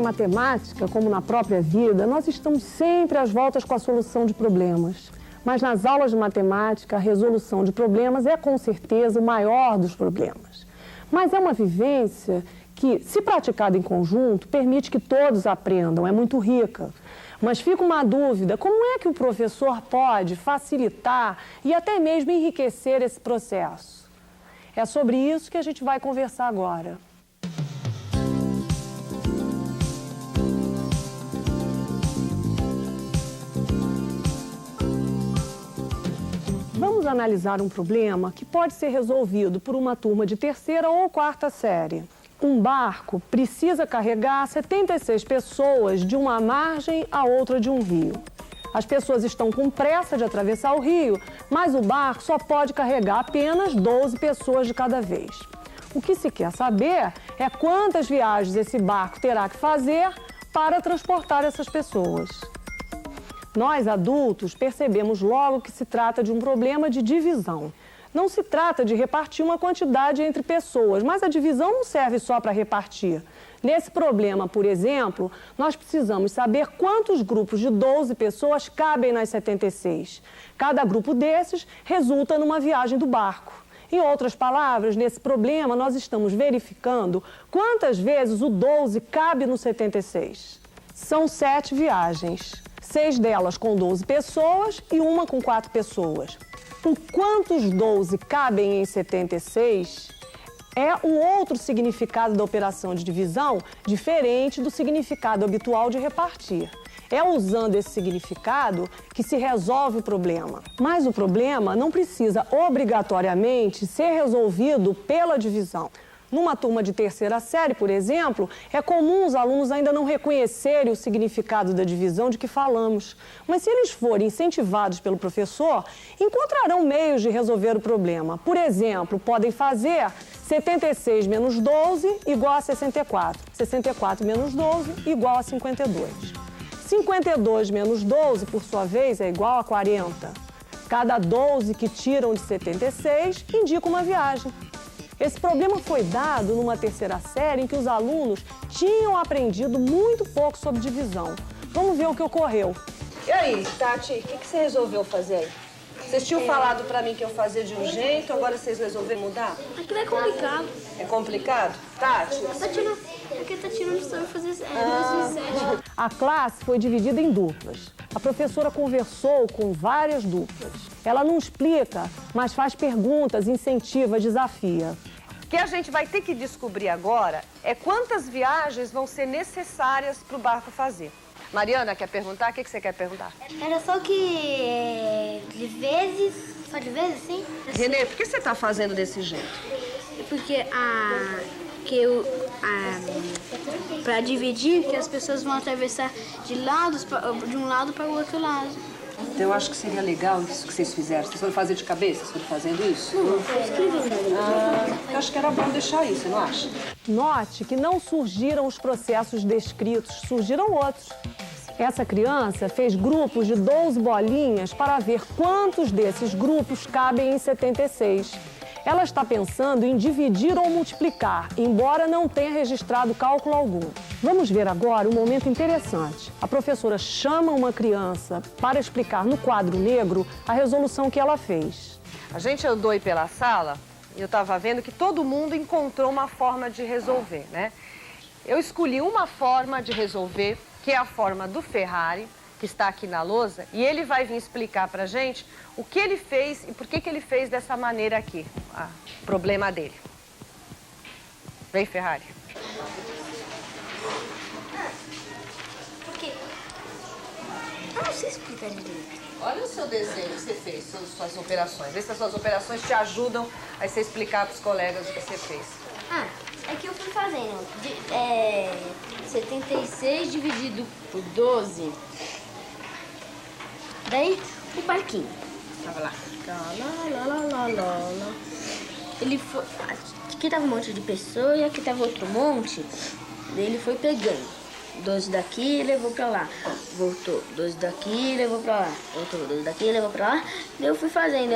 matemática, como na própria vida, nós estamos sempre às voltas com a solução de problemas. Mas nas aulas de matemática, a resolução de problemas é com certeza o maior dos problemas. Mas é uma vivência que, se praticada em conjunto, permite que todos aprendam, é muito rica. Mas fica uma dúvida, como é que o professor pode facilitar e até mesmo enriquecer esse processo? É sobre isso que a gente vai conversar agora. Vamos analisar um problema que pode ser resolvido por uma turma de terceira ou quarta série. Um barco precisa carregar 76 pessoas de uma margem a outra de um rio. As pessoas estão com pressa de atravessar o rio, mas o barco só pode carregar apenas 12 pessoas de cada vez. O que se quer saber é quantas viagens esse barco terá que fazer para transportar essas pessoas. Nós, adultos, percebemos logo que se trata de um problema de divisão. Não se trata de repartir uma quantidade entre pessoas, mas a divisão não serve só para repartir. Nesse problema, por exemplo, nós precisamos saber quantos grupos de 12 pessoas cabem nas 76. Cada grupo desses resulta numa viagem do barco. Em outras palavras, nesse problema, nós estamos verificando quantas vezes o 12 cabe no 76. São 7 viagens. 6 delas com 12 pessoas e uma com 4 pessoas. O quantos 12 cabem em 76 é um outro significado da operação de divisão, diferente do significado habitual de repartir. É usando esse significado que se resolve o problema. Mas o problema não precisa obrigatoriamente ser resolvido pela divisão. Numa turma de terceira série, por exemplo, é comum os alunos ainda não reconhecerem o significado da divisão de que falamos. Mas se eles forem incentivados pelo professor, encontrarão meios de resolver o problema. Por exemplo, podem fazer 76 menos 12 igual a 64. 64 menos 12 igual a 52. 52 menos 12, por sua vez, é igual a 40. Cada 12 que tiram de 76 indica uma viagem. Esse problema foi dado numa terceira série em que os alunos tinham aprendido muito pouco sobre divisão. Vamos ver o que ocorreu. E aí, Tati, o que você resolveu fazer aí? Vocês tinham falado pra mim que eu fazia de um jeito, agora vocês resolveram mudar? Aquilo é complicado. É complicado? Tati? Porque tá tirando de sonho fazer 2007. A classe foi dividida em duplas. A professora conversou com várias duplas. Ela não explica, mas faz perguntas, incentiva, desafia. O que a gente vai ter que descobrir agora é quantas viagens vão ser necessárias para o barco fazer. Mariana, quer perguntar? O que você quer perguntar? Era só que de vezes, só de vezes, sim? Renê, por que você está fazendo desse jeito? Porque para dividir, que as pessoas vão atravessar de um lado para o outro lado. Eu acho que seria legal isso que vocês fizeram. Vocês foram fazer de cabeça? Vocês foram fazendo isso? Não, foi escrevendo. Eu acho que era bom deixar isso, não acha? Note que não surgiram os processos descritos, surgiram outros. Essa criança fez grupos de 12 bolinhas para ver quantos desses grupos cabem em 76. Ela está pensando em dividir ou multiplicar, embora não tenha registrado cálculo algum. Vamos ver agora um momento interessante. A professora chama uma criança para explicar no quadro negro a resolução que ela fez. A gente andou aí pela sala e eu estava vendo que todo mundo encontrou uma forma de resolver, né? Eu escolhi uma forma de resolver, que é a forma do Ferrari, que está aqui na lousa, e ele vai vir explicar pra gente o que ele fez e por que ele fez dessa maneira aqui, o problema dele. Vem, Ferrari. Por quê? Eu não sei explicar direito. Olha o seu desenho que você fez, suas operações. Vê se as suas operações te ajudam a você explicar para os colegas o que você fez. É que eu fui fazendo 76 dividido por 12. Daí, o barquinho. Tava lá. Ele foi... Aqui tava um monte de pessoa e aqui tava outro monte. Daí ele foi pegando. 12 daqui, levou pra lá. Voltou. 12 daqui, levou pra lá. Voltou. 12 daqui, levou pra lá. Daí eu fui fazendo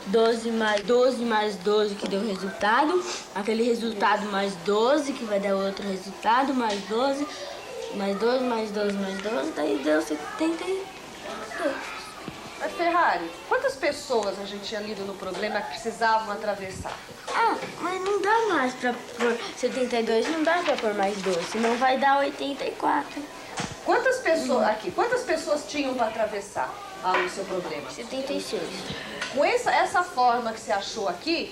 12 mais 12 que deu resultado. Aquele resultado mais 12 que vai dar outro resultado, mais 12. mais 12, mais 12, mais 12, daí deu 72. Mas, Ferrari, quantas pessoas a gente tinha lido no problema que precisavam atravessar? Ah, mas não dá mais pra pôr 72, não dá pra pôr mais 12, senão vai dar 84. Quantas pessoas, aqui, quantas pessoas tinham para atravessar no seu problema? 76. Com essa forma que você achou aqui,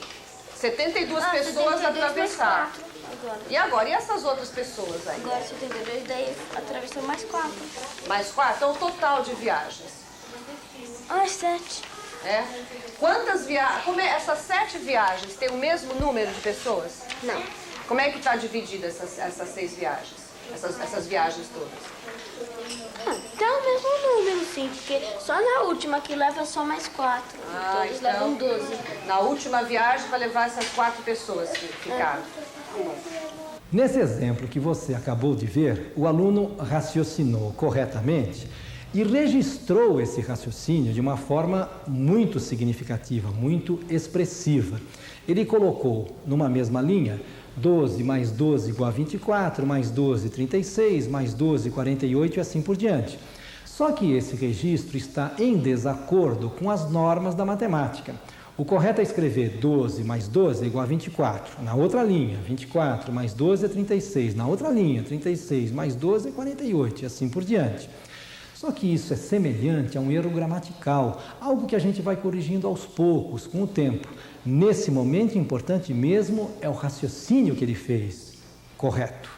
72 pessoas 72 atravessaram. Agora. E agora, e essas outras pessoas aí? Agora 72, daí atravessou mais 4. Mais 4? Então, o total de viagens? 7. É? Quantas viagens? Essas 7 viagens têm o mesmo número de pessoas? Não. Como é que está dividida essas 6 viagens? Essas viagens todas? Tem o mesmo número, sim, porque só na última que leva só mais 4. Todos levam 12. Na última viagem vai levar essas 4 pessoas que ficaram. Nesse exemplo que você acabou de ver, o aluno raciocinou corretamente e registrou esse raciocínio de uma forma muito significativa, muito expressiva. Ele colocou numa mesma linha 12 mais 12 igual a 24, mais 12, 36, mais 12, 48 e assim por diante. Só que esse registro está em desacordo com as normas da matemática. O correto é escrever 12 mais 12 é igual a 24. Na outra linha, 24 mais 12 é 36. Na outra linha, 36 mais 12 é 48 e assim por diante. Só que isso é semelhante a um erro gramatical, algo que a gente vai corrigindo aos poucos, com o tempo. Nesse momento, importante mesmo é o raciocínio que ele fez correto.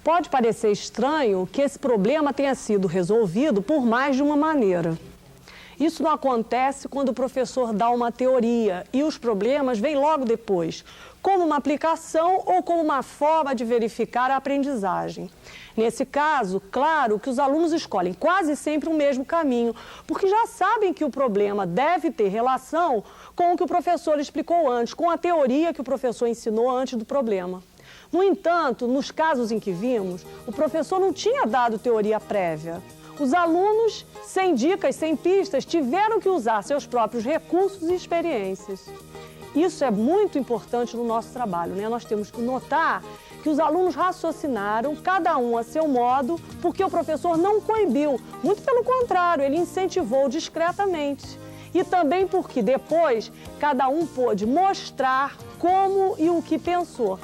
Pode parecer estranho que esse problema tenha sido resolvido por mais de uma maneira. Isso não acontece quando o professor dá uma teoria e os problemas vêm logo depois, como uma aplicação ou como uma forma de verificar a aprendizagem. Nesse caso, claro que os alunos escolhem quase sempre o mesmo caminho, porque já sabem que o problema deve ter relação com o que o professor explicou antes, com a teoria que o professor ensinou antes do problema. No entanto, nos casos em que vimos, o professor não tinha dado teoria prévia. Os alunos, sem dicas, sem pistas, tiveram que usar seus próprios recursos e experiências. Isso é muito importante no nosso trabalho, né? Nós temos que notar que os alunos raciocinaram, cada um a seu modo, porque o professor não coibiu. Muito pelo contrário, ele incentivou discretamente. E também porque depois cada um pôde mostrar como e o que pensou.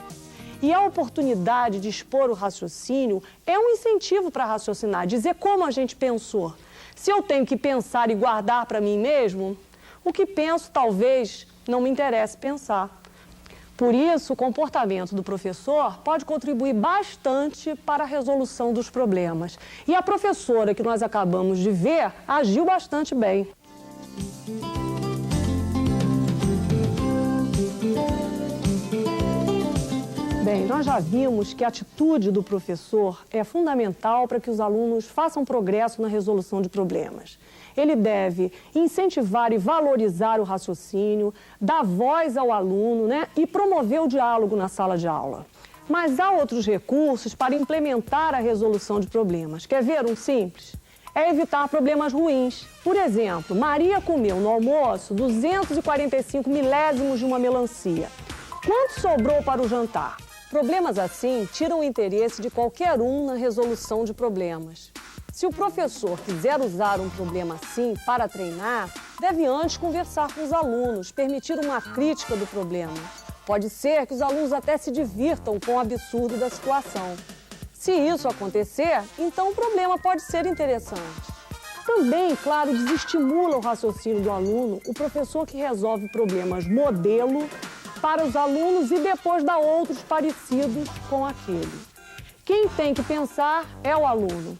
E a oportunidade de expor o raciocínio é um incentivo para raciocinar, dizer como a gente pensou. Se eu tenho que pensar e guardar para mim mesmo, o que penso talvez não me interesse pensar. Por isso, o comportamento do professor pode contribuir bastante para a resolução dos problemas. E a professora que nós acabamos de ver agiu bastante bem. Bem, nós já vimos que a atitude do professor é fundamental para que os alunos façam progresso na resolução de problemas. Ele deve incentivar e valorizar o raciocínio, dar voz ao aluno, né, e promover o diálogo na sala de aula. Mas há outros recursos para implementar a resolução de problemas. Quer ver um simples? É evitar problemas ruins. Por exemplo, Maria comeu no almoço 245 milésimos de uma melancia. Quanto sobrou para o jantar? Problemas assim tiram o interesse de qualquer um na resolução de problemas. Se o professor quiser usar um problema assim para treinar, deve antes conversar com os alunos, permitir uma crítica do problema. Pode ser que os alunos até se divirtam com o absurdo da situação. Se isso acontecer, então o problema pode ser interessante. Também, claro, desestimula o raciocínio do aluno o professor que resolve problemas modelo para os alunos e depois dá outros parecidos com aquele. Quem tem que pensar é o aluno.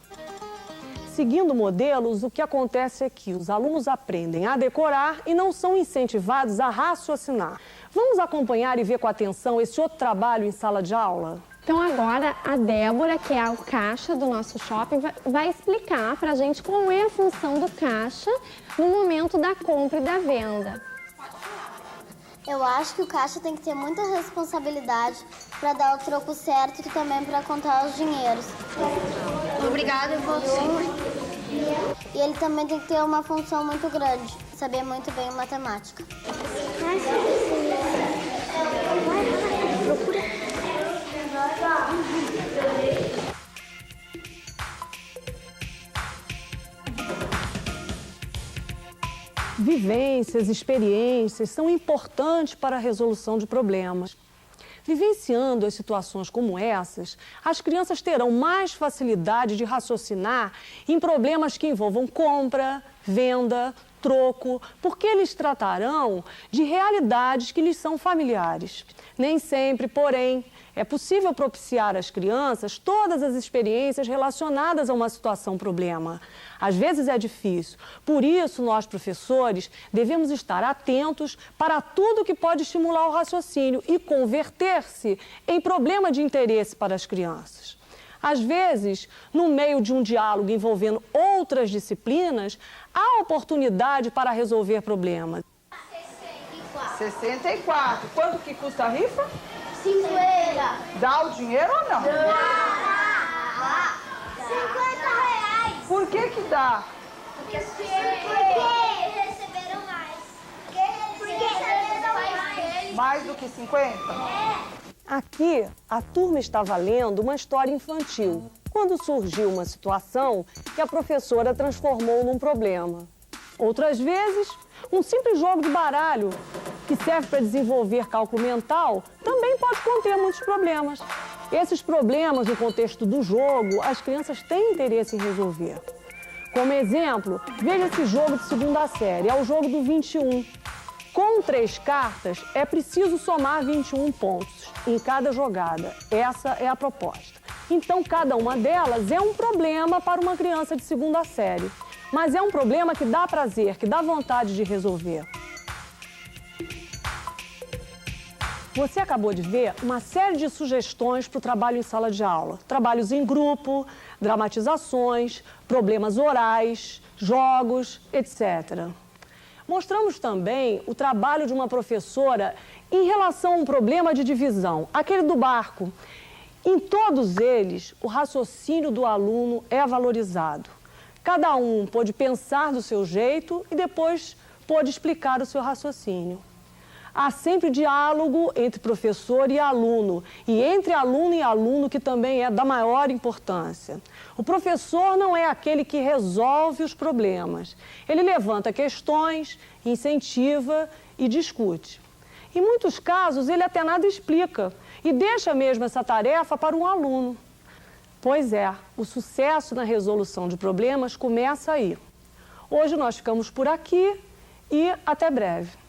Seguindo modelos, o que acontece é que os alunos aprendem a decorar e não são incentivados a raciocinar. Vamos acompanhar e ver com atenção esse outro trabalho em sala de aula? Então agora a Débora, que é o caixa do nosso shopping, vai explicar pra gente qual é a função do caixa no momento da compra e da venda. Eu acho que o caixa tem que ter muita responsabilidade para dar o troco certo e também para contar os dinheiros. Obrigada, eu vou sempre. E ele também tem que ter uma função muito grande, saber muito bem matemática. Vivências, experiências são importantes para a resolução de problemas. Vivenciando as situações como essas, as crianças terão mais facilidade de raciocinar em problemas que envolvam compra, venda, troco, porque eles tratarão de realidades que lhes são familiares. Nem sempre, porém, é possível propiciar às crianças todas as experiências relacionadas a uma situação-problema. Às vezes é difícil. Por isso, nós, professores, devemos estar atentos para tudo que pode estimular o raciocínio e converter-se em problema de interesse para as crianças. Às vezes, no meio de um diálogo envolvendo outras disciplinas, há oportunidade para resolver problemas. 64. Quanto que custa a rifa? 50. Dá o dinheiro ou não? Dá. 50 reais. Por que que dá? Porque receberam mais. Porque receberam mais. Mais do que 50? Aqui, a turma estava lendo uma história infantil, quando surgiu uma situação que a professora transformou num problema. Outras vezes, um simples jogo de baralho, que serve para desenvolver cálculo mental, também pode conter muitos problemas. Esses problemas, no contexto do jogo, as crianças têm interesse em resolver. Como exemplo, veja esse jogo de segunda série, é o jogo do 21. Com 3 cartas, é preciso somar 21 pontos em cada jogada. Essa é a proposta. Então, cada uma delas é um problema para uma criança de segunda série. Mas é um problema que dá prazer, que dá vontade de resolver. Você acabou de ver uma série de sugestões para o trabalho em sala de aula. Trabalhos em grupo, dramatizações, problemas orais, jogos, etc. Mostramos também o trabalho de uma professora em relação a um problema de divisão, aquele do barco. Em todos eles, o raciocínio do aluno é valorizado. Cada um pôde pensar do seu jeito e depois pôde explicar o seu raciocínio. Há sempre diálogo entre professor e aluno, e entre aluno e aluno, que também é da maior importância. O professor não é aquele que resolve os problemas. Ele levanta questões, incentiva e discute. Em muitos casos, ele até nada explica e deixa mesmo essa tarefa para um aluno. Pois é, o sucesso na resolução de problemas começa aí. Hoje nós ficamos por aqui e até breve.